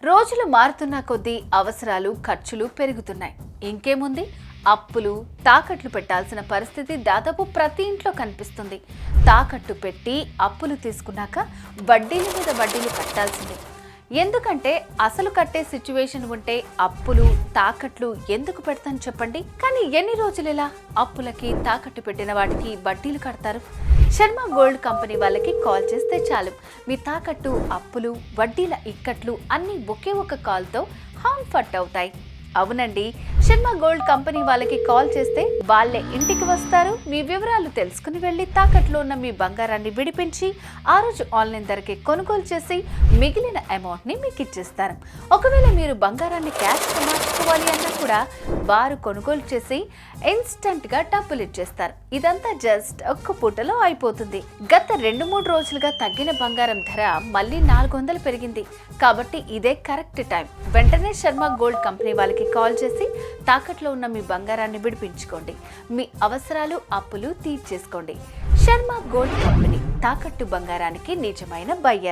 రోజులు మారుతున్న కొద్దీ అవసరాలు ఖర్చులు పెరుగుతున్నాయి. ఇంకేముంది, అప్పులు తాకట్లు పెట్టాల్సిన పరిస్థితి దాదాపు ప్రతి ఇంట్లో కనిపిస్తుంది. తాకట్టు పెట్టి అప్పులు తీసుకున్నాక వడ్డీల మీద వడ్డీలు కట్టాల్సిందే. ఎందుకంటే అసలు కట్టే సిచ్యువేషన్ ఉంటే అప్పులు తాకట్లు ఎందుకు పెడతాం చెప్పండి. కానీ ఎన్ని రోజులు ఇలా అప్పులకి తాకట్టు పెట్టిన వాటికి వడ్డీలు కడతారు? శర్మ గోల్డ్ కంపెనీ వాళ్ళకి కాల్ చేస్తే చాలు, మీ తాకట్టు అప్పులు వడ్డీల ఇక్కట్లు అన్నీ ఒకే ఒక కాల్తో హాంఫర్ట్ అవుతాయి. అవునండి, శర్మ గోల్డ్ కంపెనీ వాళ్ళకి కాల్ చేస్తే వాళ్ళే ఇంటికి వస్తారు. మీ వివరాలు తెలుసుకుని వెళ్ళి తాకట్లో ఉన్న మీ బంగారాన్ని విడిపించి ఆ రోజు ఆన్లైన్ ధరకే కొనుగోలు చేసి మిగిలిన అమౌంట్ని మీకు ఇచ్చేస్తారు. ఒకవేళ మీరు బంగారాన్ని క్యాష్గా మార్చుకోవాలి అన్నా కూడా వారు కొనుగోలు చేసి ఇన్స్టెంట్గా డబ్బులు ఇచ్చేస్తారు. ఇదంతా జస్ట్ ఒక్క పూటలో అయిపోతుంది. గత 2-3 రోజులుగా తగ్గిన బంగారం ధర మళ్ళీ 400 పెరిగింది. కాబట్టి ఇదే కరెక్ట్ టైం. వెంటనే శర్మ గోల్డ్ కంపెనీ వాళ్ళకి కాల్ చేసి తాకట్లో ఉన్న మీ బంగారాన్ని విడిపించుకోండి. మీ అవసరాలు అప్పులు తీర్చేసుకోండి. శర్మ గోల్డ్ కంపెనీ, తాకట్టు బంగారానికి నిజమైన బయ్యర్.